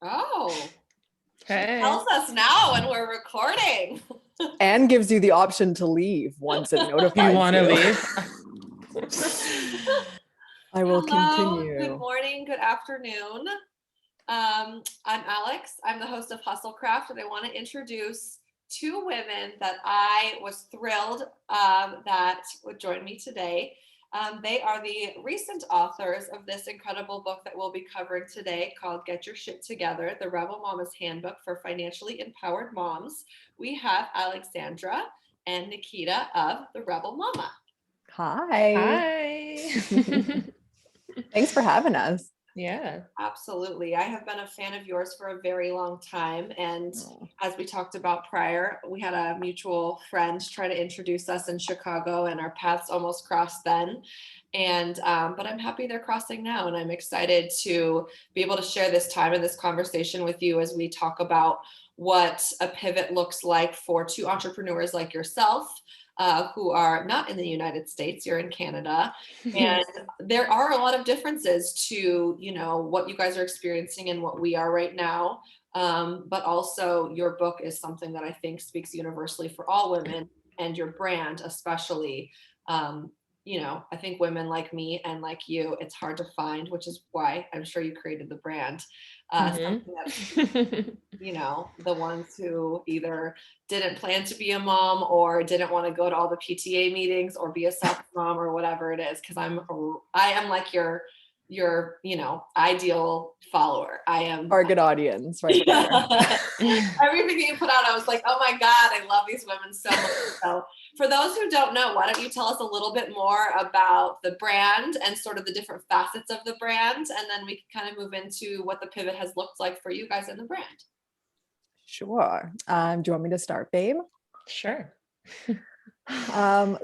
Oh, Hey. tells us now when we're recording. And gives you the option to leave once it notifies Do you want to you. leave? I will Hello, continue. good morning, good afternoon. I'm Alex. I'm the host of Hustlecraft, and I want to introduce two women that I was thrilled that would join me today. They are the recent authors of this incredible book that we'll be covering today called Get Your Shit Together, The Rebel Mama's Handbook for Financially Empowered Moms. We have Alexandra and Nikita of The Rebel Mama. Hi. Hi. Thanks for having us. Yeah. Absolutely. I have been a fan of yours for a very long time. And as we talked about prior, we had a mutual friend try to introduce us in Chicago, and our paths almost crossed then. And but I'm happy they're crossing now, and I'm excited to be able to share this time and this conversation with you as we talk about what a pivot looks like for two entrepreneurs like yourself, who are not in the United States, you're in Canada. And there are a lot of differences to, you know, what you guys are experiencing and what we are right now. But also your book is something that I think speaks universally for all women, and your brand especially. You know, I think women like me and like you, it's hard to find, which is why I'm sure you created the brand. Something that's, you know, the ones who either didn't plan to be a mom or didn't want to go to all the PTA meetings or be a soccer mom or whatever it is. Cause I am like your, you know, ideal follower. I am Target audience, right there. Everything that you put out, I was like, oh my God, I love these women so much. So for those who don't know, why don't you tell us a little bit more about the brand and sort of the different facets of the brand, and then we can kind of move into what the pivot has looked like for you guys in the brand. Sure. Do you want me to start, babe? Sure.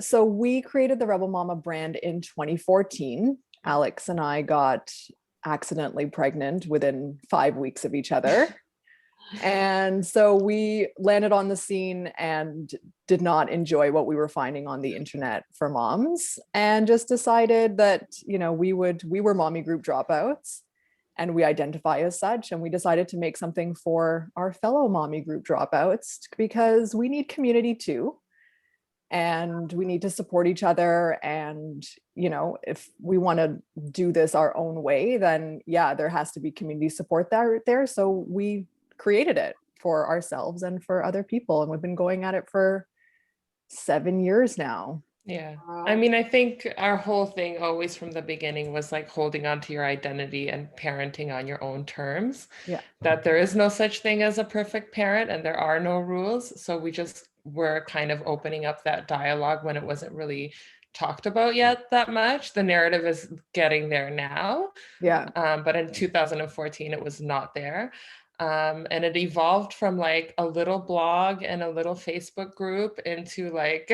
So we created the Rebel Mama brand in 2014. Alex and I got accidentally pregnant within 5 weeks of each other. And so we landed on the scene and did not enjoy what we were finding on the internet for moms, and just decided that, you know, we were mommy group dropouts, and we identify as such. And we decided to make something for our fellow mommy group dropouts, because we need community too. And we need to support each other. And, you know, if we want to do this our own way, then yeah, there has to be community support there. So we created it for ourselves and for other people. And we've been going at it for 7 years now. Yeah. I mean, I think our whole thing always from the beginning was like holding on to your identity and parenting on your own terms. Yeah. That there is no such thing as a perfect parent and there are no rules. So we just were kind of opening up that dialogue when it wasn't really talked about yet that much. The narrative is getting there now. Yeah. But in 2014, it was not there. And it evolved from like a little blog and a little Facebook group into like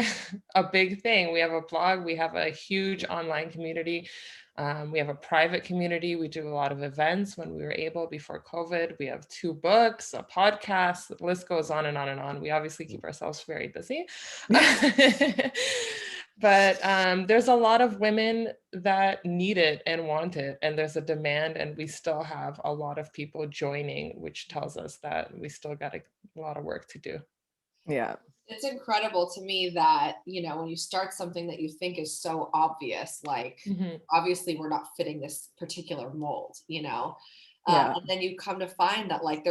a big thing. We have a blog, we have a huge online community. We have a private community. We do a lot of events when we were able before COVID. We have 2 books, a podcast, the list goes on and on and on. We obviously keep ourselves very busy. But there's a lot of women that need it and want it, and there's a demand, and we still have a lot of people joining, which tells us that we still got a lot of work to do. Yeah. It's incredible to me that, you know, when you start something that you think is so obvious, like obviously we're not fitting this particular mold, you know, and then you come to find that like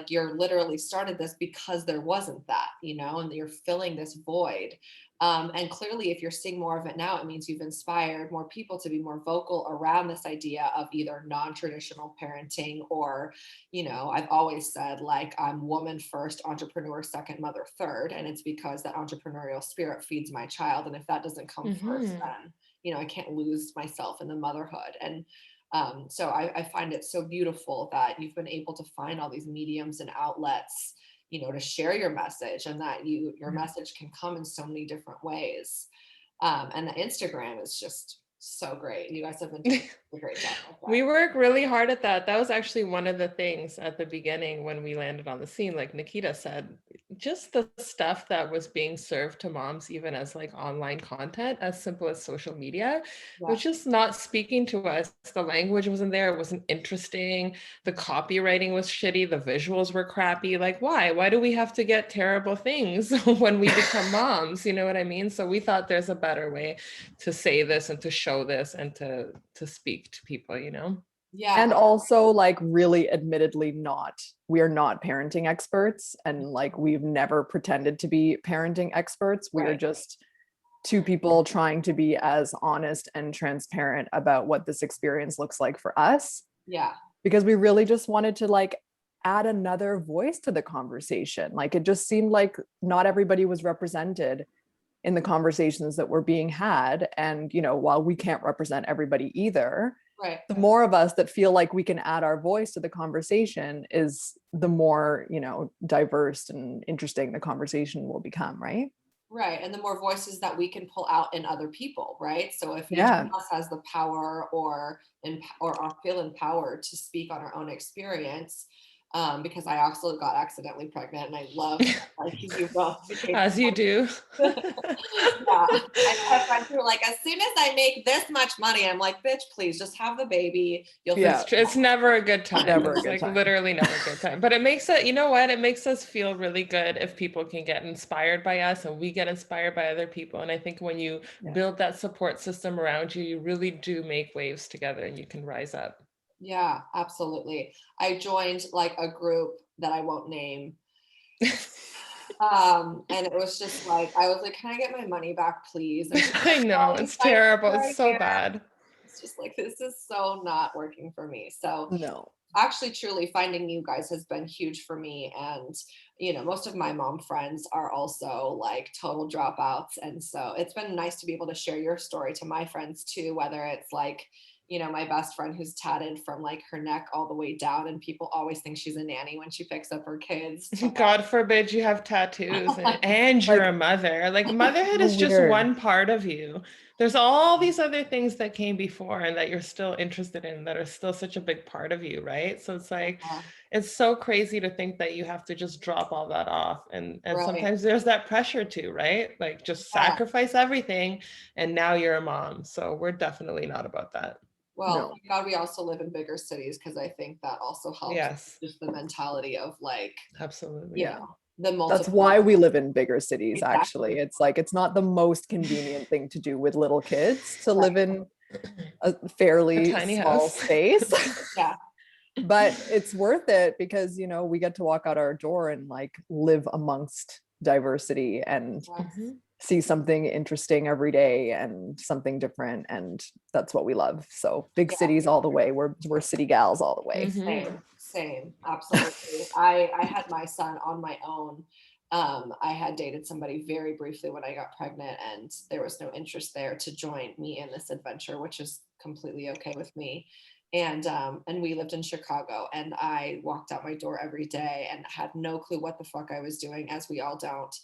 you're literally started this because there wasn't that, you know, and you're filling this void. And clearly, if you're seeing more of it now, it means you've inspired more people to be more vocal around this idea of either non-traditional parenting or, you know, I've always said, like, I'm woman first, entrepreneur second, mother third. And it's because that entrepreneurial spirit feeds my child. And if that doesn't come first, then, you know, I can't lose myself in the motherhood. And so I find it so beautiful that you've been able to find all these mediums and outlets, you know, to share your message, and that your message can come in so many different ways. And the Instagram is just so great. You guys have been doing a great job with that. We work really hard at that. That was actually one of the things at the beginning when we landed on the scene. Like Nikita said, just the stuff that was being served to moms, even as like online content, as simple as social media, Yeah. was just not speaking to us. The language wasn't there. It wasn't interesting. The copywriting was shitty. The visuals were crappy. Like, why? Why do we have to get terrible things when we become moms? You know what I mean? So we thought there's a better way to say this and to show this and to speak to people, you know? Yeah. And also, like, really admittedly we are not parenting experts, and like we've never pretended to be parenting experts. We are Right. just two people trying to be as honest and transparent about what this experience looks like for us, Yeah. because we really just wanted to like add another voice to the conversation. Like, it just seemed like not everybody was represented in the conversations that were being had. And, you know, while we can't represent everybody either, Right. the more of us that feel like we can add our voice to the conversation is the more, you know, diverse and interesting the conversation will become, right? Right. And the more voices that we can pull out in other people, right? So if each Yeah. of us has the power or feel empowered to speak on our own experience, because I also got accidentally pregnant and I love like you both became As you do. yeah. I have friends who are like, as soon as I make this much money, I'm like, bitch, please just have the baby. You'll Yeah. It's never a good time. Never a It's good like time. literally never a good time. But it makes it, you know what? It makes us feel really good if people can get inspired by us and we get inspired by other people. And I think when you build that support system around you, you really do make waves together and you can rise up. Yeah, absolutely. I joined like a group that I won't name. And it was just like, I was like, can I get my money back, please? And I know, it's terrible. It's so bad. It's just like, this is so not working for me. So No. actually, truly finding you guys has been huge for me. And, you know, most of my mom friends are also like total dropouts. And so it's been nice to be able to share your story to my friends too, whether it's like, you know, my best friend who's tatted from like her neck all the way down, and people always think she's a nanny when she picks up her kids. God forbid you have tattoos and you're a mother. Like motherhood is just one part of you. There's all these other things that came before and that you're still interested in that are still such a big part of you, right? So it's like, it's so crazy to think that you have to just drop all that off. And sometimes there's that pressure too, right? Like just sacrifice everything and now you're a mom. So we're definitely not about that. Well, thank God we also live in bigger cities, because I think that also helps. Yes. Just the mentality of like, absolutely. You know, the multiple. That's why we live in bigger cities, actually. It's like, it's not the most convenient thing to do with little kids to live in a fairly tiny small house. space. Yeah. But it's worth it because, you know, we get to walk out our door and like live amongst diversity and see something interesting every day and something different, and that's what we love. So big cities all the way. We're city gals all the way. Same, absolutely. I had my son on my own. I had dated somebody very briefly when I got pregnant, and there was no interest there to join me in this adventure, which is completely okay with me. And we lived in Chicago, and I walked out my door every day and had no clue what the fuck I was doing, as we all don't.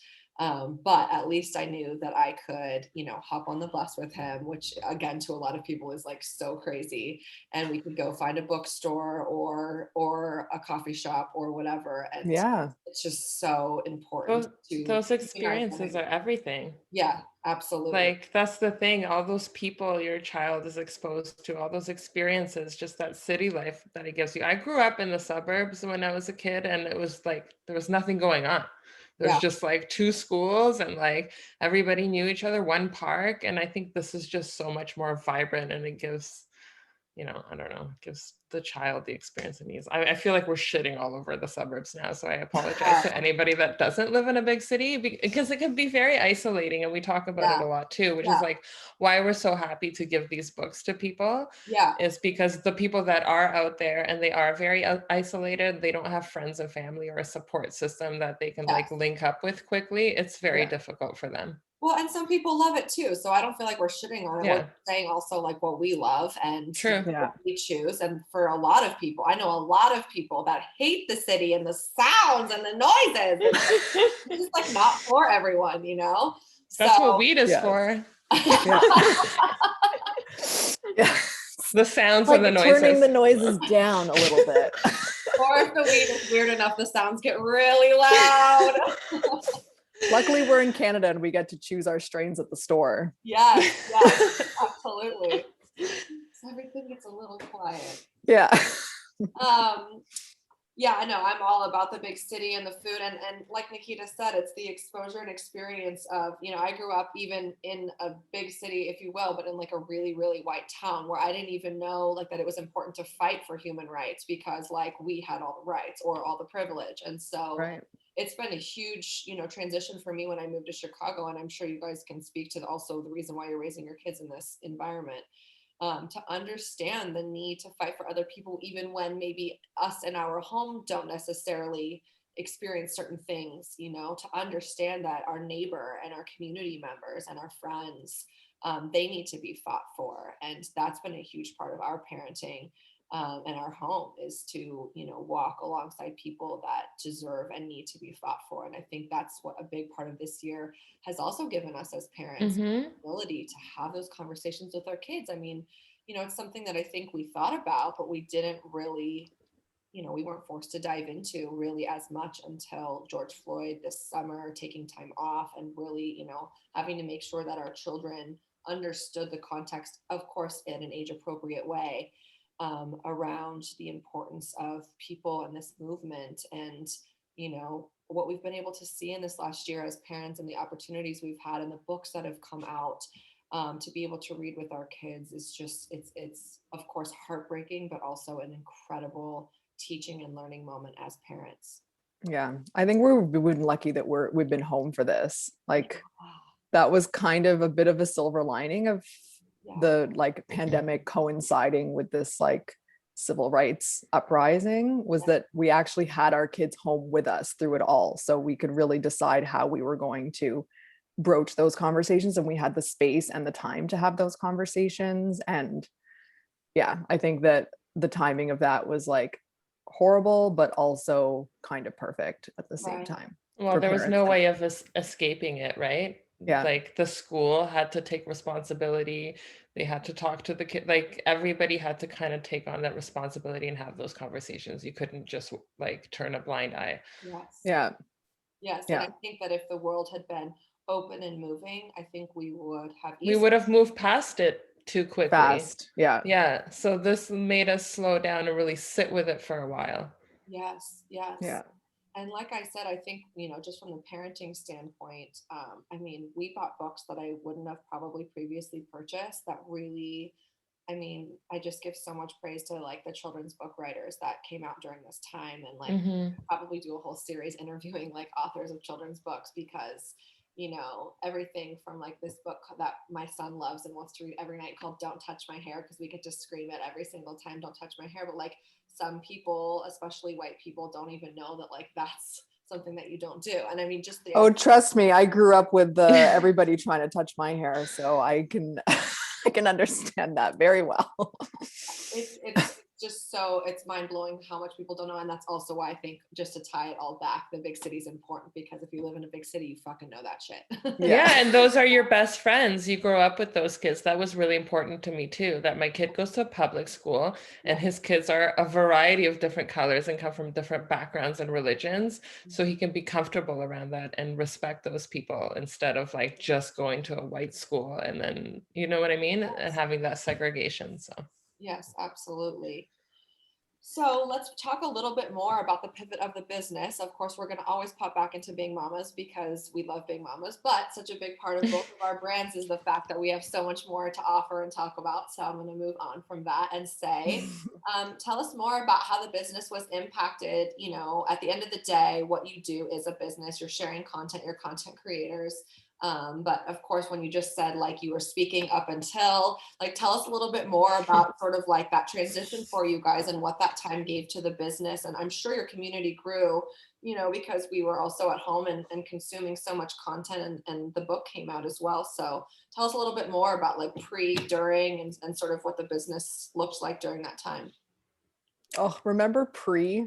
But at least I knew that I could, you know, hop on the bus with him, which again, to a lot of people is like so crazy. And we could go find a bookstore or a coffee shop or whatever. And it's just so important. Those experiences are everything. Yeah, absolutely. Like that's the thing, all those people your child is exposed to, all those experiences, just that city life that it gives you. I grew up in the suburbs when I was a kid, and it was like, there was nothing going on. There's just like 2 schools and like everybody knew each other, 1 park. And I think this is just so much more vibrant, and it gives, you know, I don't know, gives the child the experience it needs. I feel like we're shitting all over the suburbs now. So I apologize to anybody that doesn't live in a big city, because it can be very isolating. And we talk about it a lot too, which is like why we're so happy to give these books to people. Is because the people that are out there and they are very isolated, they don't have friends and family or a support system that they can like link up with quickly. It's very difficult for them. Well, and some people love it too. So I don't feel like we're shitting on it. We're saying also like what we love and what we choose. And for a lot of people, I know a lot of people that hate the city and the sounds and the noises. It's just like not for everyone, you know? That's what weed is for. The sounds like and the noises. Turning the noises down a little bit. Or if the weed is weird enough, the sounds get really loud. Luckily, we're in Canada and we get to choose our strains at the store. Yes, absolutely. So everything gets a little quiet. Yeah. Yeah, I know. I'm all about the big city and the food. And like Nikita said, it's the exposure and experience of, I grew up even in a big city, if you will, but in like a really, really white town where I didn't even know like that it was important to fight for human rights because like we had all the rights or all the privilege. And so Right. it's been a huge, transition for me when I moved to Chicago. And I'm sure you guys can speak to also the reason why you're raising your kids in this environment. To understand the need to fight for other people, even when maybe us in our home don't necessarily experience certain things, to understand that our neighbor and our community members and our friends, they need to be fought for. And that's been a huge part of our parenting and our home is to, walk alongside people that deserve and need to be fought for. And I think that's what a big part of this year has also given us as parents, the ability to have those conversations with our kids. I mean, it's something that I think we thought about, but we didn't really, we weren't forced to dive into really as much until George Floyd this summer, taking time off and really, having to make sure that our children understood the context, of course, in an age appropriate way. Around the importance of people in this movement and, what we've been able to see in this last year as parents and the opportunities we've had and the books that have come out to be able to read with our kids is just, it's of course heartbreaking, but also an incredible teaching and learning moment as parents. Yeah. I think we've been lucky that we've been home for this. Like that was kind of a bit of a silver lining of the like pandemic coinciding with this like civil rights uprising was that we actually had our kids home with us through it all. So we could really decide how we were going to broach those conversations, and we had the space and the time to have those conversations. And yeah, I think that the timing of that was like horrible, but also kind of perfect at the same time. Well, there was no way of escaping it, right? Yeah. Like the school had to take responsibility. They had to talk to the kid. Like everybody had to kind of take on that responsibility and have those conversations. You couldn't just like turn a blind eye. Yes. Yeah. Yes. Yeah. And I think that if the world had been open and moving, I think we would have moved past it too quickly. Fast. Yeah. Yeah. So this made us slow down and really sit with it for a while. Yes. Yes. Yeah. And like I said, I think, just from the parenting standpoint, I mean, we bought books that I wouldn't have probably previously purchased that really, I mean, I just give so much praise to like the children's book writers that came out during this time and like probably do a whole series interviewing like authors of children's books because, everything from like this book that my son loves and wants to read every night called Don't Touch My Hair, because we get to scream it every single time, don't touch my hair. But like some people, especially white people, don't even know that like that's something that you don't do. And I mean, just the trust me, I grew up with everybody trying to touch my hair, so I can I can understand that very well. It's just so it's mind-blowing how much people don't know. And that's also why I think, just to tie it all back, the big city is important, because if you live in a big city, you fucking know that shit. Yeah, and those are your best friends. You grow up with those kids. That was really important to me too, that my kid goes to a public school and his kids are a variety of different colors and come from different backgrounds and religions, so he can be comfortable around that and respect those people instead of like just going to a white school and then, you know what I mean, and having that segregation. So yes, absolutely. So let's talk a little bit more about the pivot of the business. Of course, we're going to always pop back into being mamas because we love being mamas, but such a big part of both of our brands is the fact that we have so much more to offer and talk about. So I'm going to move on from that and say, tell us more about how the business was impacted. At the end of the day, what you do is a business. You're sharing content, you're content creators. But of course, when you just said like you were speaking up until, like, tell us a little bit more about sort of like that transition for you guys and what that time gave to the business. And I'm sure your community grew, because we were also at home and consuming so much content, and the book came out as well. So tell us a little bit more about like pre, during, and sort of what the business looked like during that time. Oh, remember pre?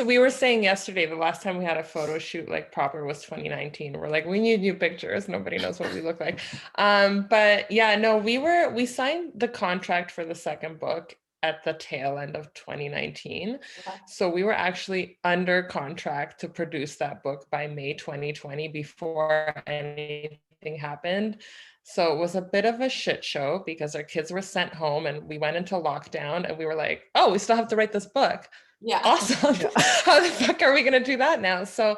we were saying yesterday, the last time we had a photo shoot like proper was 2019. We're like, we need new pictures. Nobody knows what we look like. But yeah, no, we signed the contract for the second book at the tail end of 2019. Okay. So we were actually under contract to produce that book by May 2020 before anything happened. So it was a bit of a shit show because our kids were sent home and we went into lockdown and we were like, oh, we still have to write this book. Yeah. Awesome. Yeah. How the fuck are we going to do that now? So,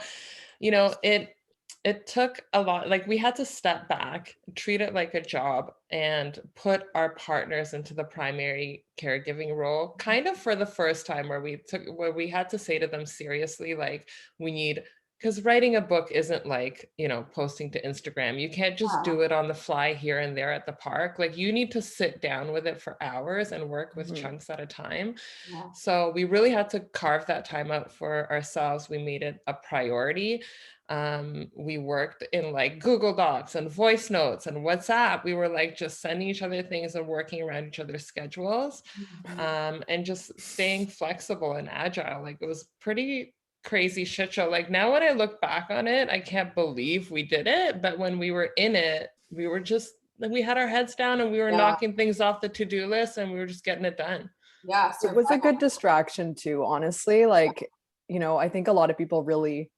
you know, it took a lot, like we had to step back, treat it like a job, and put our partners into the primary caregiving role, kind of for the first time, where we had to say to them seriously, like, we need, because writing a book isn't like, you know, posting to Instagram. You can't just do it on the fly here and there at the park. Like, you need to sit down with it for hours and work with chunks at a time. Yeah. So we really had to carve that time out for ourselves. We made it a priority. We worked in like Google Docs and voice notes and WhatsApp. We were like just sending each other things and working around each other's schedules, and just staying flexible and agile. Like, it was pretty crazy shit show. Like, now when I look back on it, I can't believe we did it. But when we were in it, we were just like, we had our heads down and we were knocking things off the to-do list and we were just getting it done. Yeah. It was a good distraction too, honestly. Like, you know, I think a lot of people really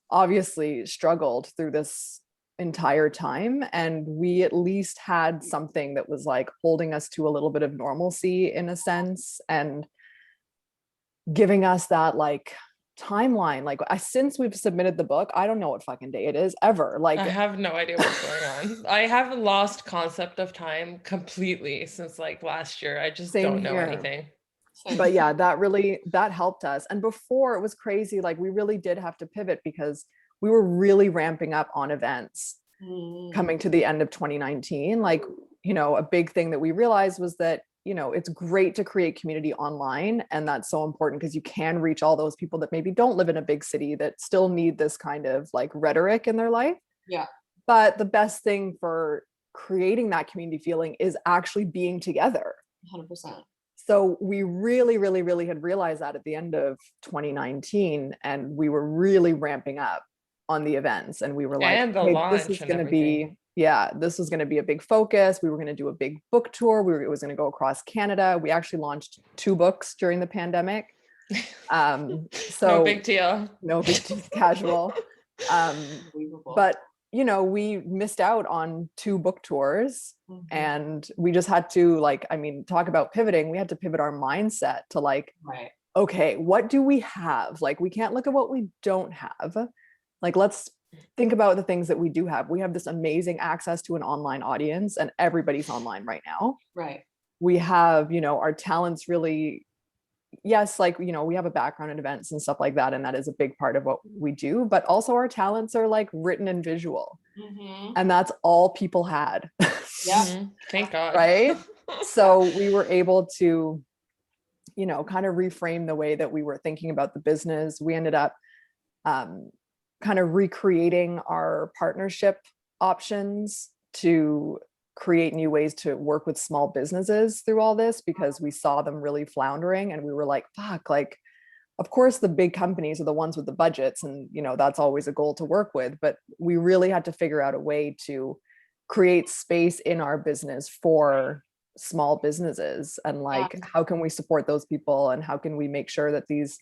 obviously struggled through this entire time, and we at least had something that was like holding us to a little bit of normalcy in a sense, and giving us that like timeline. Like, since we've submitted the book, I don't know what fucking day it is ever. Like, I have no idea what's going on. I have lost concept of time completely since like last year. I just don't know anything. But yeah, that helped us. And before, it was crazy. Like, we really did have to pivot because we were really ramping up on events coming to the end of 2019. Like, you know, a big thing that we realized was that, you know, it's great to create community online. And that's so important because you can reach all those people that maybe don't live in a big city that still need this kind of like rhetoric in their life. Yeah. But the best thing for creating that community feeling is actually being together. 100%. So we really, really, really had realized that at the end of 2019, and we were really ramping up on the events, and we were like, and the hey, launch this is and going to everything. be, this was going to be a big focus. We were going to do a big book tour. It was going to go across Canada. We actually launched 2 books during the pandemic. So no big deal. No big deal, casual. But you know, we missed out on 2 book tours, and we just had to, like, I mean, talk about pivoting. We had to pivot our mindset to like, okay, what do we have? Like, we can't look at what we don't have. Like, let's think about the things that we do have. We have this amazing access to an online audience, and everybody's online right now. Right. We have, you know, our talents really, yes, like, you know, we have a background in events and stuff like that, and that is a big part of what we do, but also our talents are like written and visual, and that's all people had. Thank God. Right. So we were able to, you know, kind of reframe the way that we were thinking about the business. We ended up kind of recreating our partnership options to create new ways to work with small businesses through all this, because we saw them really floundering, and we were like, fuck, like, of course the big companies are the ones with the budgets, and you know, that's always a goal to work with, but we really had to figure out a way to create space in our business for small businesses, and like, how can we support those people, and how can we make sure that these,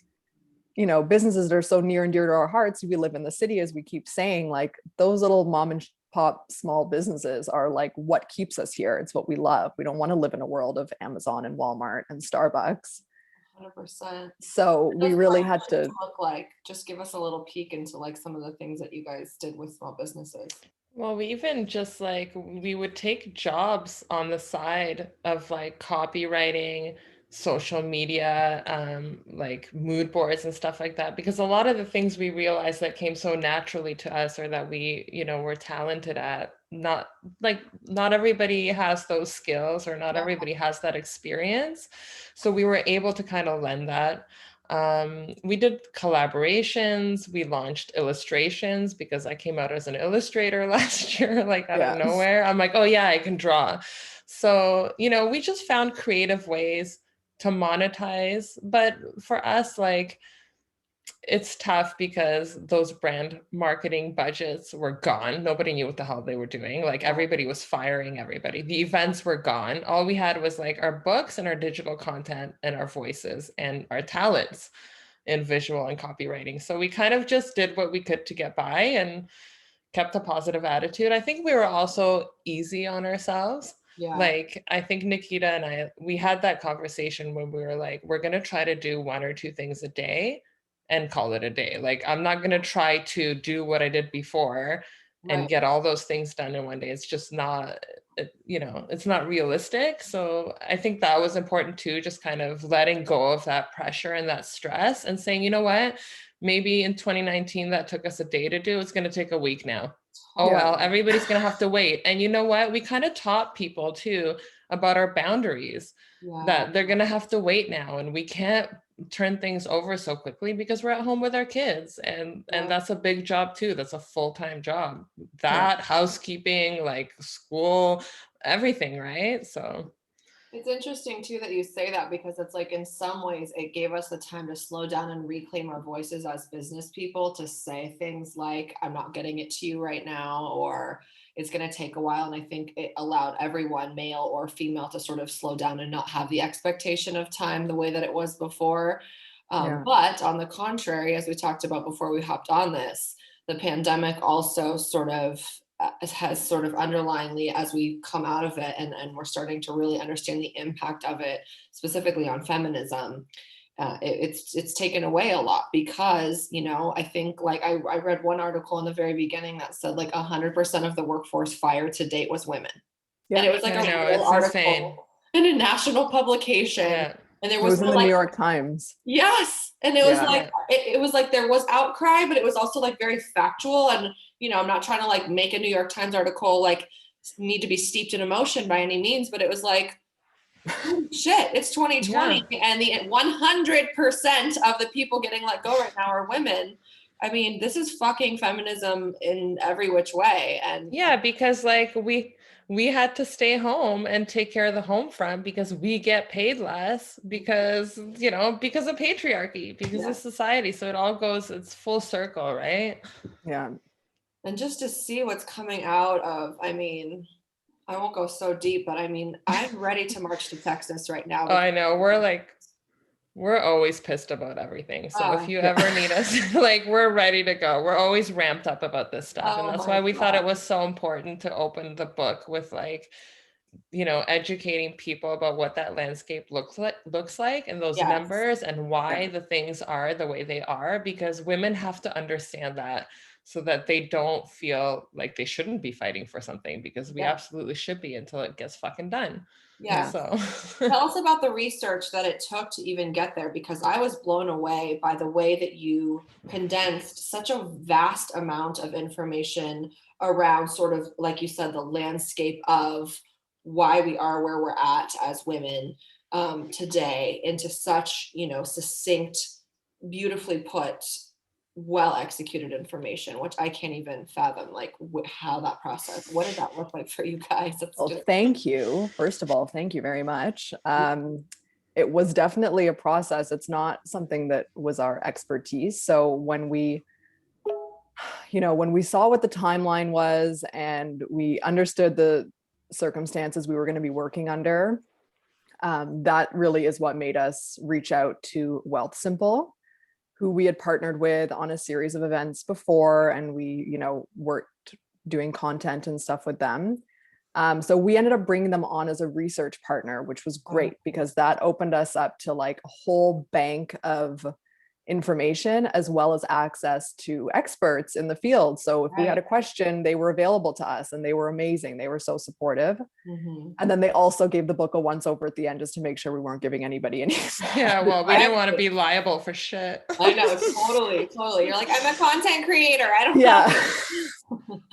you know, businesses that are so near and dear to our hearts, we live in the city, as we keep saying, like, those little mom and pop small businesses are like what keeps us here. It's what we love. We don't want to live in a world of Amazon and Walmart and Starbucks. 100%. So we really had to look like, just give us a little peek into like some of the things that you guys did with small businesses. Well, we even just like, we would take jobs on the side of like copywriting, social media, like mood boards and stuff like that, because a lot of the things we realized that came so naturally to us, or that we, you know, were talented at, not everybody has those skills, or not everybody has that experience. So we were able to kind of lend that. We did collaborations, we launched illustrations, because I came out as an illustrator last year, like out of nowhere. I'm like, oh yeah, I can draw. So, you know, we just found creative ways to monetize. But for us, like, it's tough because those brand marketing budgets were gone. Nobody knew what the hell they were doing. Like everybody was firing everybody. The events were gone. All we had was like our books and our digital content and our voices and our talents in visual and copywriting. So we kind of just did what we could to get by and kept a positive attitude. I think we were also easy on ourselves. Yeah. Like I think Nikita and I, we had that conversation when we were like, we're going to try to do 1 or 2 things a day and call it a day. Like I'm not going to try to do what I did before and Right. get all those things done in one day. It's just not, it's not realistic. So I think that was important too, just kind of letting go of that pressure and that stress and saying, you know what, maybe in 2019 that took us a day to do, it's going to take a week now. Oh, well, everybody's going to have to wait. And you know what? We kind of taught people too about our boundaries, that they're going to have to wait now. And we can't turn things over so quickly because we're at home with our kids. And that's a big job too. That's a full-time job. That housekeeping, like school, everything, right? So it's interesting too that you say that, because it's like in some ways it gave us the time to slow down and reclaim our voices as business people, to say things like, I'm not getting it to you right now, or it's going to take a while. And I think it allowed everyone, male or female, to sort of slow down and not have the expectation of time the way that it was before. But on the contrary, as we talked about before we hopped on this, the pandemic also sort of has sort of underlyingly, as we come out of it and we're starting to really understand the impact of it, specifically on feminism, it's taken away a lot, because, I think like I read one article in the very beginning that said like 100% of the workforce fired to date was women. And it was like a real article insane. In a national publication. And there was in the New York Times. Yes. And it was like, it was like there was outcry, but it was also like very factual. And, I'm not trying to like make a New York Times article like need to be steeped in emotion by any means, but it was like, shit, it's 2020 and the 100% of the people getting let go right now are women. I mean, this is fucking feminism in every which way. And because like we had to stay home and take care of the home front because we get paid less because of patriarchy, because of society. So it all goes, it's full circle, right? Yeah. And just to see what's coming out of, I mean, I won't go so deep, but I mean, I'm ready to march to Texas right now. Oh, I know. We're always pissed about everything. So if you ever need us, like, we're ready to go. We're always ramped up about this stuff. And that's why we thought it was so important to open the book with like, educating people about what that landscape looks like and those numbers and why the things are the way they are, because women have to understand that, so that they don't feel like they shouldn't be fighting for something, because we absolutely should be until it gets fucking done. Yeah. So tell us about the research that it took to even get there, because I was blown away by the way that you condensed such a vast amount of information around sort of, like you said, the landscape of why we are where we're at as women today into such, succinct, beautifully put, well executed information, which I can't even fathom like how that process, what did that look like for you guys? Thank you. First of all, thank you very much. It was definitely a process. It's not something that was our expertise. So when we saw what the timeline was and we understood the circumstances we were going to be working under, that really is what made us reach out to Wealth Simple, who we had partnered with on a series of events before, and we, worked doing content and stuff with them. So we ended up bringing them on as a research partner, which was great because that opened us up to like a whole bank of information as well as access to experts in the field. So if we had a question, they were available to us and they were amazing. They were so supportive. And then they also gave the book a once over at the end just to make sure we weren't giving anybody any. Yeah, well, we didn't want to be liable for shit. I know, totally. You're like, I'm a content creator. I don't know.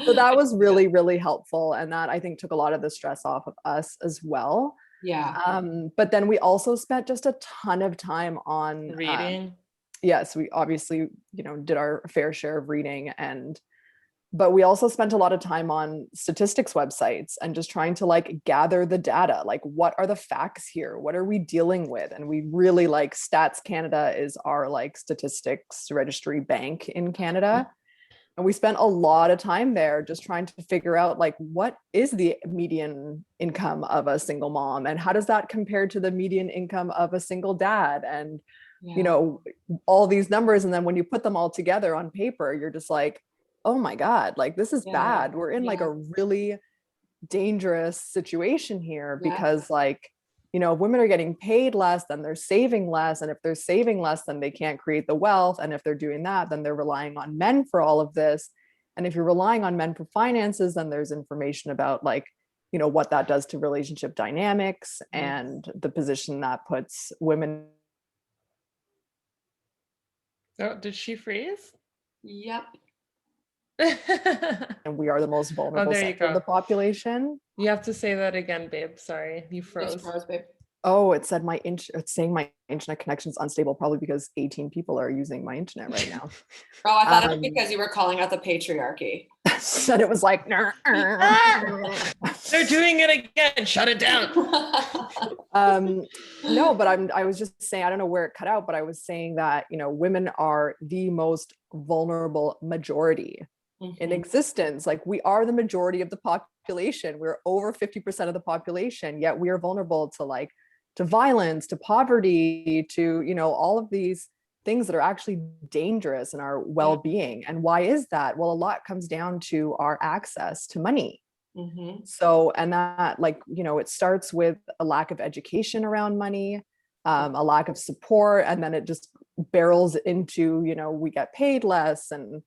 So that was really, really helpful. And that I think took a lot of the stress off of us as well. Yeah. But then we also spent just a ton of time on reading. Yes, we obviously, did our fair share of reading and but we also spent a lot of time on statistics websites and just trying to like gather the data. Like, what are the facts here? What are we dealing with? And we really like Stats Canada is our like statistics registry bank in Canada. And we spent a lot of time there just trying to figure out like, what is the median income of a single mom? And how does that compare to the median income of a single dad? And, you know, all these numbers. And then when you put them all together on paper, you're just like, oh my God, like this is bad. We're in like a really dangerous situation here because like, you know, if women are getting paid less, then they're saving less. And if they're saving less, then they can't create the wealth. And if they're doing that, then they're relying on men for all of this. And if you're relying on men for finances, then there's information about like, you know, what that does to relationship dynamics and the position that puts women. Oh, did she freeze? Yep. And we are the most vulnerable sector of the population. You have to say that again, babe. Sorry, you froze. Babe. Oh, it said it's saying my internet connection's unstable, probably because 18 people are using my internet right now. Oh, I thought it was because you were calling out the patriarchy. And it was like, they're doing it again. Shut it down. No, but I was just saying, I don't know where it cut out, but I was saying that, you know, women are the most vulnerable majority in existence. Like, we are the majority of the population. We're over 50% of the population, yet we are vulnerable to like, to violence, to poverty, to, you know, all of these things that are actually dangerous in our well-being. And why is that? Well, a lot comes down to our access to money. So, and that, like, you know, it starts with a lack of education around money, a lack of support, and then it just barrels into, you know, we get paid less and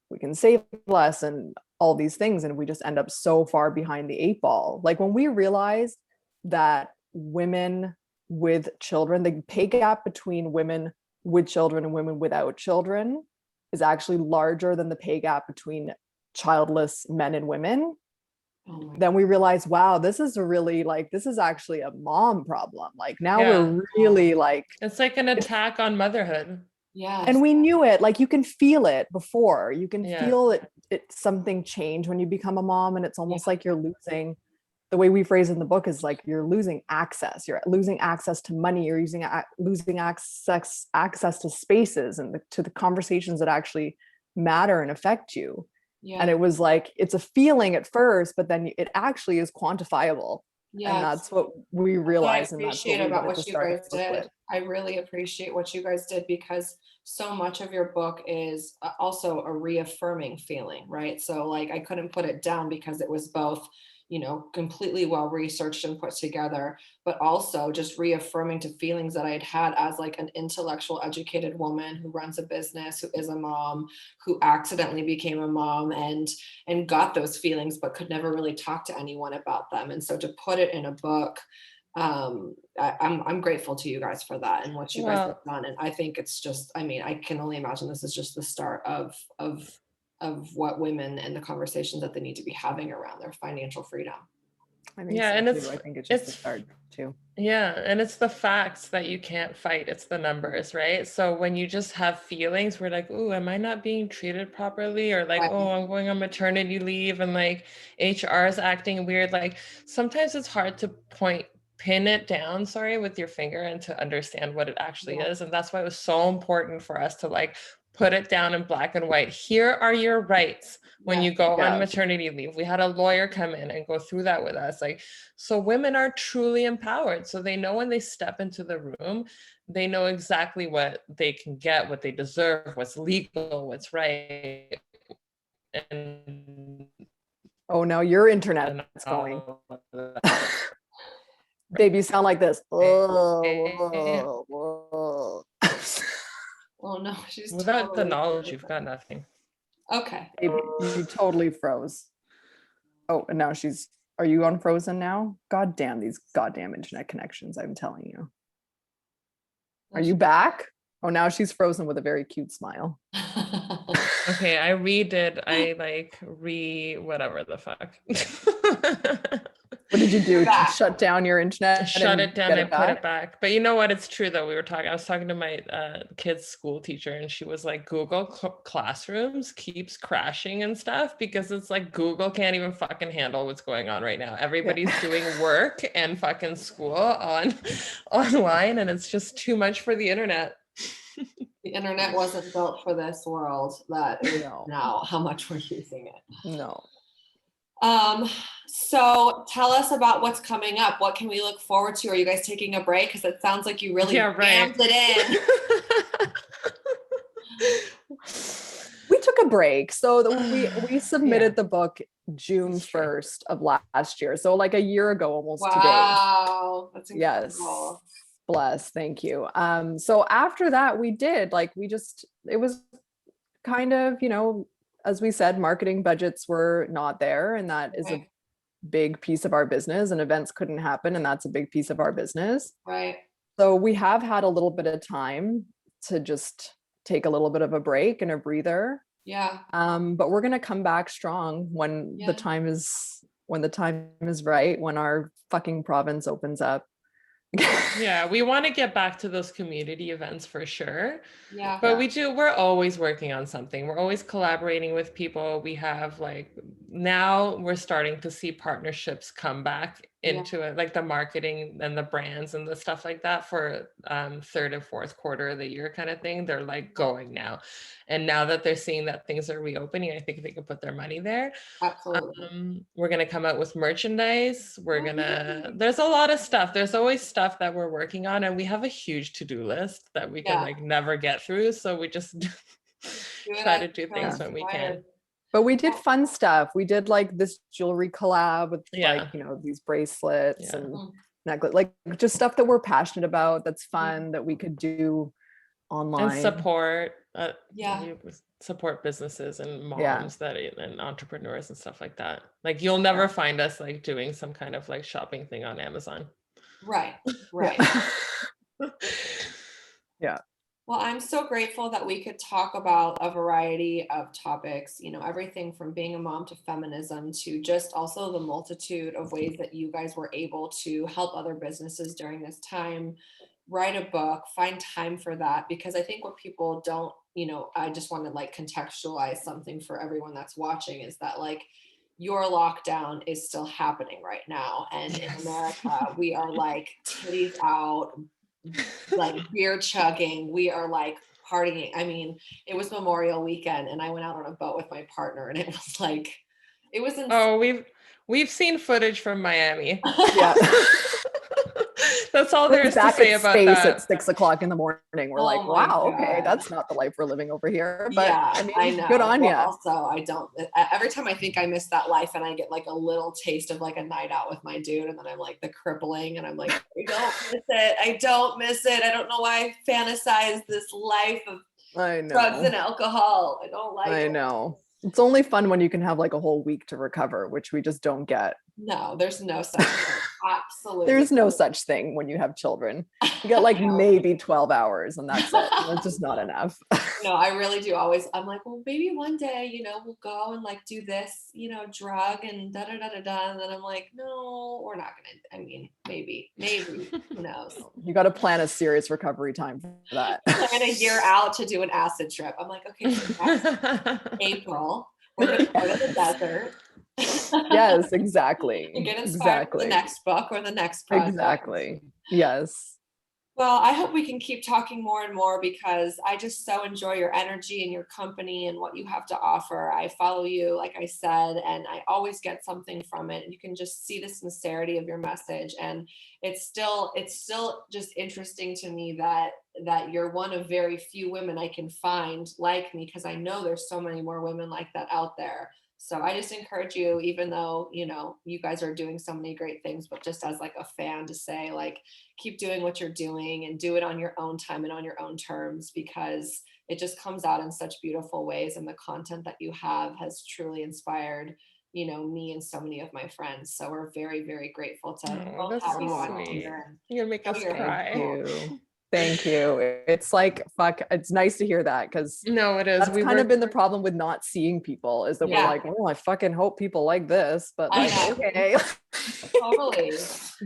we can save less and all these things. And we just end up so far behind the 8 ball. Like, when we realized that women with children, the pay gap between women with children and women without children is actually larger than the pay gap between childless men and women. Then we realized, wow, this is a really like, this is actually a mom problem. Like, now we're really like, it's like an attack on motherhood. Yeah. And we knew it, like, you can feel it before, you can feel it something change when you become a mom. And it's almost like you're losing, the way we phrase it in the book is like, you're losing access. You're losing access to money. You're losing access to spaces and to the conversations that actually matter and affect you. And it was like, it's a feeling at first, but then it actually is quantifiable. And that's what we realized. I appreciate about what you guys did. I really appreciate what you guys did, because so much of your book is also a reaffirming feeling, right? So like, I couldn't put it down because it was both, you know, completely well researched and put together, but also just reaffirming to feelings that I had had as like an intellectual, educated woman who runs a business, who is a mom, who accidentally became a mom and got those feelings, but could never really talk to anyone about them. And so to put it in a book, I'm grateful to you guys for that and what you guys have done. And I think it's just, I mean, I can only imagine this is just the start of what women and the conversations that they need to be having around their financial freedom. I think and I think it's just the start too. Yeah, and it's the facts that you can't fight. It's the numbers, right? So when you just have feelings, we're like, "Ooh, am I not being treated properly?" Or like, "Oh, I'm going on maternity leave and like HR is acting weird." Like, sometimes it's hard to pin it down, with your finger and to understand what it actually is. And that's why it was so important for us to like put it down in black and white. Here are your rights when you go on maternity leave. We had a lawyer come in and go through that with us. Like, so women are truly empowered. So they know when they step into the room, they know exactly what they can get, what they deserve, what's legal, what's right. And oh no, your internet's going. Babe, you sound like this. Oh no, she's without the knowledge, you've got nothing. Okay. You totally froze. Oh, and now are you unfrozen now? God damn these goddamn internet connections, I'm telling you. Are you back? Oh, now she's frozen with a very cute smile. Okay, I redid, whatever the fuck. What did you do? Back. Shut down your internet? Shut it down and put back? it back. But you know what? It's true though. I was talking to my kid's school teacher, and she was like, Google Classrooms keeps crashing and stuff because it's like Google can't even fucking handle what's going on right now. Everybody's doing work and fucking school online, and it's just too much for the internet. The internet wasn't built for this world that is now, how much we're using it. No. So tell us about what's coming up. What can we look forward to? Are you guys taking a break? Because it sounds like you really jammed it in. We took a break. So we submitted the book June 1st of last year. So like a year ago almost today. Wow. That's incredible. Yes. Bless. Thank you. So after that it was kind of, as we said, marketing budgets were not there, and that is a big piece of our business, and events couldn't happen, and that's a big piece of our business. Right. So we have had a little bit of time to just take a little bit of a break and a breather. Yeah. But we're going to come back strong when the time is right, when our fucking province opens up. Yeah, we want to get back to those community events for sure. Yeah. But we're always working on something. We're always collaborating with people. We have now we're starting to see partnerships come back into it, like the marketing and the brands and the stuff like that for third and fourth quarter of the year kind of thing. They're like going now. And now that they're seeing that things are reopening, I think they can put their money there. Absolutely. We're going to come out with merchandise. There's a lot of stuff. There's always stuff that we're working on, and we have a huge to-do list that we can never get through. So we just try to do things when we can. But we did fun stuff. We did like this jewelry collab with these bracelets and necklace, like just stuff that we're passionate about. That's fun that we could do online and support. Support businesses and moms and entrepreneurs and stuff like that. Like you'll never find us like doing some kind of like shopping thing on Amazon. Right. Yeah. Well, I'm so grateful that we could talk about a variety of topics, everything from being a mom to feminism to just also the multitude of ways that you guys were able to help other businesses during this time, write a book, find time for that. Because I think what people don't, I just want to like contextualize something for everyone that's watching is that like your lockdown is still happening right now. And in America, we are like titties out, like beer chugging, we are like partying. I mean, it was Memorial Weekend and I went out on a boat with my partner and it was insane. Oh, we've seen footage from Miami. Yeah. That's all there is to say about that. At 6 o'clock in the morning. We're like, wow, okay, that's not the life we're living over here. But I know. Good on you. Also, I don't. Every time I think I miss that life, and I get like a little taste of like a night out with my dude, and then I'm like the crippling, and I'm like, I don't miss it. I don't miss it. I don't know why I fantasize this life of drugs and alcohol. I don't like it. I know. It's only fun when you can have like a whole week to recover, which we just don't get. No, there's no such thing. Absolutely. There's no such thing when you have children. You get like maybe 12 hours and that's it. That's just not enough. No, I really do always. I'm like, well, maybe one day, we'll go and like do this, drug and da da da da da. And then I'm like, no, we're not gonna. I mean, maybe, who knows? You got to plan a serious recovery time for that. Plan a year out to do an acid trip. I'm like, okay, so next April, we're gonna go to the desert. Yes, exactly. And get inspired for the next book or the next project. Exactly. Yes. Well, I hope we can keep talking more and more because I just so enjoy your energy and your company and what you have to offer. I follow you, like I said, and I always get something from it. And you can just see the sincerity of your message. And it's still just interesting to me that you're one of very few women I can find like me, because I know there's so many more women like that out there. So I just encourage you, even though, you guys are doing so many great things, but just as like a fan to say, like, keep doing what you're doing and do it on your own time and on your own terms, because it just comes out in such beautiful ways. And the content that you have has truly inspired, me and so many of my friends. So we're very, very grateful to have you on here. You're gonna make us cry. Thank you. It's like, fuck, it's nice to hear that, because No, it is. that's kind of been the problem with not seeing people, is that we're like, well, I fucking hope people like this, but like, okay. Totally.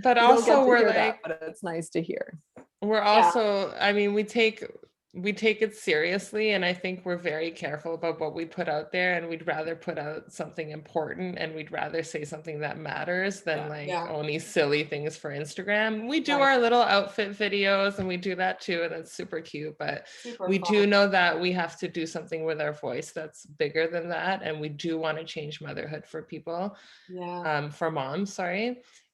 But also we're like, that, but it's nice to hear. We're also, I mean, we take it seriously, and I think we're very careful about what we put out there, and we'd rather put out something important, and we'd rather say something that matters than only silly things for Instagram. We do our little outfit videos, and we do that too, and that's super cute, but we do know that we have to do something with our voice that's bigger than that, and we do want to change motherhood for people, for moms,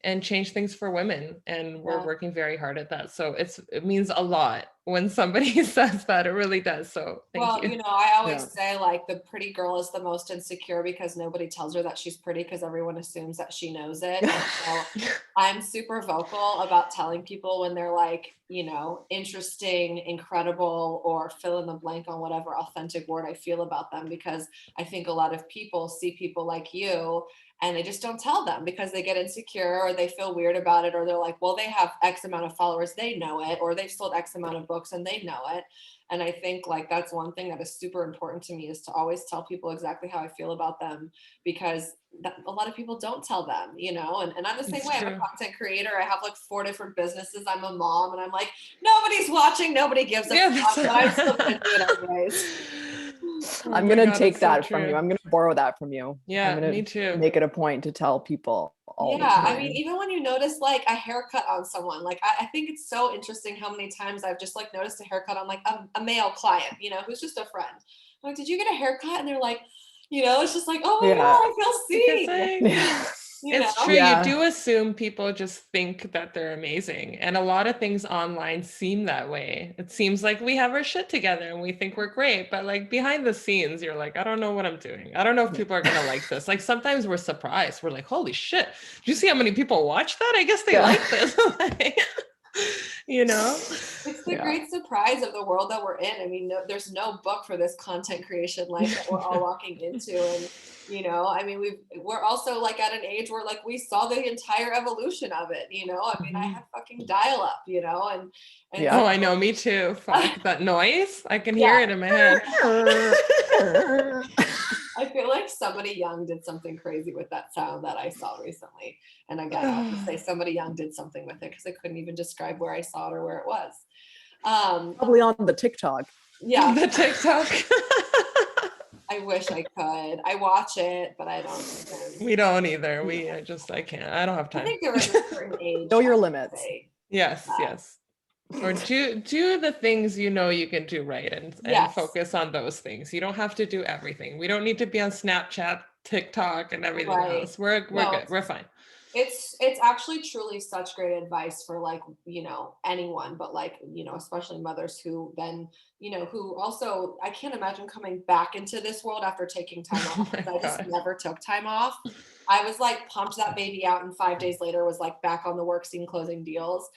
and change things for women, and we're working very hard at that. So it means a lot when somebody says that. It really does. So thank you. You know, I always say, like, the pretty girl is the most insecure because nobody tells her that she's pretty, because everyone assumes that she knows it. And so I'm super vocal about telling people when they're like, you know, interesting, incredible, or fill in the blank on whatever authentic word I feel about them, because I think a lot of people see people like you and they just don't tell them because they get insecure, or they feel weird about it, or they're like, well, they have X amount of followers, they know it, or they've sold X amount of books and they know it. And I think, like, that's one thing that is super important to me, is to always tell people exactly how I feel about them, because a lot of people don't tell them, you know, and I'm the same way. I'm a content creator. I have like 4 different businesses. I'm a mom, and I'm like, nobody's watching, nobody gives a fuck, but I'm still gonna do it anyways. I'm going to take that from you. I'm going to borrow that from you. Yeah, me too. Make it a point to tell people all the time. I mean, even when you notice like a haircut on someone, like I think it's so interesting how many times I've just like noticed a haircut on like a male client, you know, who's just a friend. I'm like, did you get a haircut? And they're like, you know, it's just like, oh my God, I feel seen. It's true. You do assume people just think that they're amazing. And a lot of things online seem that way. It seems like we have our shit together and we think we're great, but like behind the scenes, you're like, I don't know what I'm doing. I don't know if people are going to like this. Like sometimes we're surprised. We're like, holy shit. Do you see how many people watch that? I guess they like this. You know, it's the great surprise of the world that we're in. I mean, there's no book for this content creation life that we're all walking into. And, you know, I mean, we're also like at an age where like we saw the entire evolution of it, you know. I mean, I have fucking dial up, you know, and oh, I know, me too. Fuck that noise. I can hear it in my head. I feel like somebody young did something crazy with that sound that I saw recently. And I gotta have to say, somebody young did something with it, because I couldn't even describe where I saw it or where it was. Probably on the TikTok. Yeah. The TikTok. I wish I could. I watch it, but I don't. We don't either. I can't. I don't have time. I think there is a certain age. Know your limits. Yes. Or do the things you know you can do right, and focus on those things. You don't have to do everything. We don't need to be on Snapchat, TikTok, and everything else. We're good. We're fine. It's actually truly such great advice for like, you know, anyone, but like, you know, especially mothers who then, you know, who also, I can't imagine coming back into this world after taking time off. I just never took time off. I was like pumped that baby out, and 5 days later was like back on the work scene closing deals.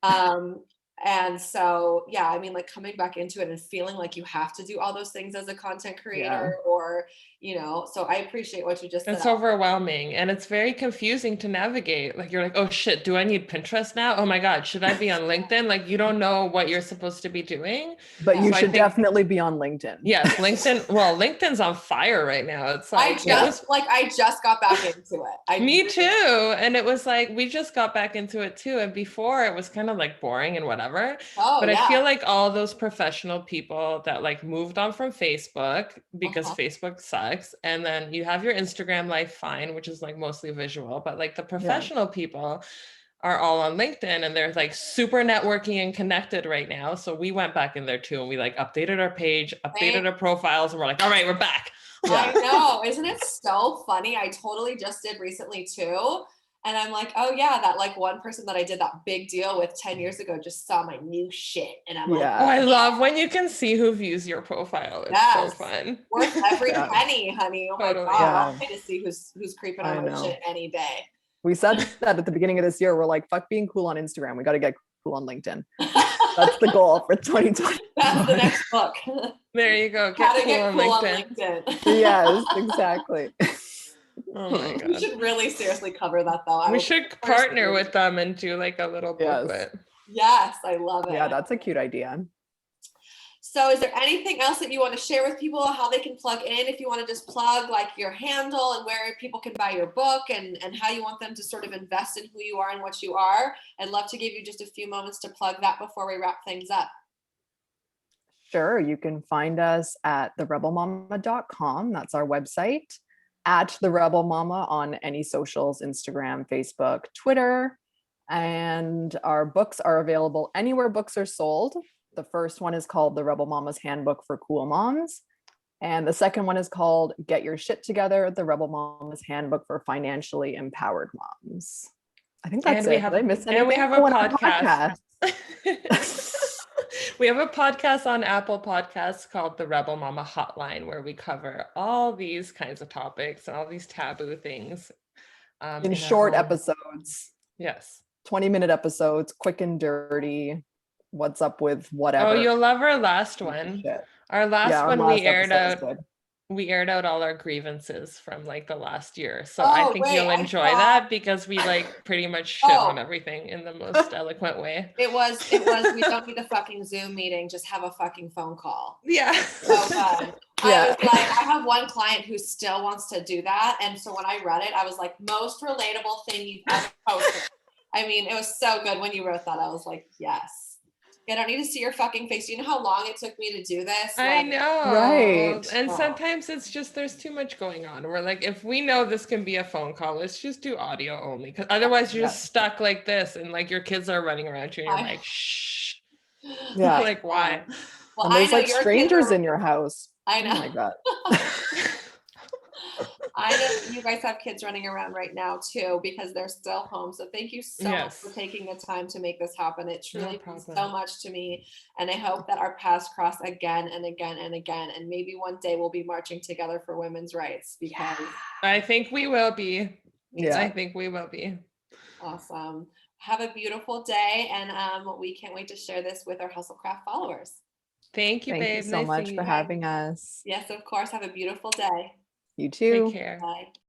And so, yeah, I mean, like coming back into it and feeling like you have to do all those things as a content creator, or, you know, so I appreciate what you just said. It's overwhelming, and it's very confusing to navigate. Like you're like, oh shit, do I need Pinterest now? Oh my God, should I be on LinkedIn? Like you don't know what you're supposed to be doing. But you should definitely be on LinkedIn. Yes, LinkedIn. Well, LinkedIn's on fire right now. It's like I just got back into it. Me too. And it was like we just got back into it too. And before it was kind of like boring and whatever. But I feel like all those professional people that like moved on from Facebook because Facebook sucks, and then you have your Instagram life, fine, which is like mostly visual, but like the professional people are all on LinkedIn, and they're like super networking and connected right now. So we went back in there too, and we like updated our page, updated our profiles, and we're like, all right, we're back. I know. Isn't it so funny? I totally just did recently too. And I'm like, oh yeah, that like one person that I did that big deal with 10 years ago just saw my new shit. And I'm like, oh, I love when you can see who views your profile. It's so fun. Worth every penny, honey. Oh my God. I'm happy to see who's creeping on my shit any day. We said that at the beginning of this year. We're like, fuck being cool on Instagram. We got to get cool on LinkedIn. That's the goal for 2020. That's the next book. There you go. Get cool on LinkedIn. Yes, exactly. Oh my God. We should really seriously cover that though. We should partner with them and do like a little booklet. Yes, I love it. Yeah, that's a cute idea. So is there anything else that you want to share with people, how they can plug in? If you want to just plug like your handle and where people can buy your book and how you want them to sort of invest in who you are and what you are, I'd love to give you just a few moments to plug that before we wrap things up. Sure. You can find us at therebelmama.com. That's our website. At The Rebel Mama on any socials, Instagram, Facebook, Twitter. And our books are available anywhere books are sold. The first one is called The Rebel Mama's Handbook for Cool Moms. And the second one is called Get Your Shit Together, The Rebel Mama's Handbook for Financially Empowered Moms. I think that's it. Did I miss anything? And we have a podcast. We have a podcast on Apple Podcasts called The Rebel Mama Hotline, where we cover all these kinds of topics and all these taboo things. In short episodes. Yes. 20-minute episodes, quick and dirty. What's up with whatever. Oh, you'll love our last one. Shit. Our last Yeah, our one last we aired out all our grievances from like the last year. So Oh, I think wait, you'll enjoy that because we like pretty much shit on everything in the most eloquent way. It was we don't need a fucking Zoom meeting, just have a fucking phone call. Yeah. So good. I was like, I have one client who still wants to do that. And so when I read it, I was like, most relatable thing you've ever posted. I mean, it was so good when you wrote that. I was like, yes. I don't need to see your fucking face. You know how long it took me to do this? I know. Right. And sometimes it's just, there's too much going on. We're like, if we know this can be a phone call, let's just do audio only. Because otherwise you're just stuck like this and like your kids are running around you and you're like, shh. Yeah. Like, why? Well, and there's I know like strangers in your house. I know. Oh my God. I know you guys have kids running around right now too, because they're still home. So thank you so much for taking the time to make this happen. It truly means so much to me. And I hope that our paths cross again and again and again. And maybe one day we'll be marching together for women's rights, because I think we will be. Yeah. I think we will be. Awesome. Have a beautiful day. And we can't wait to share this with our Hustlecraft followers. Thank you, babe. Thank you so much for having us. Yes, of course. Have a beautiful day. You too. Take care. Bye.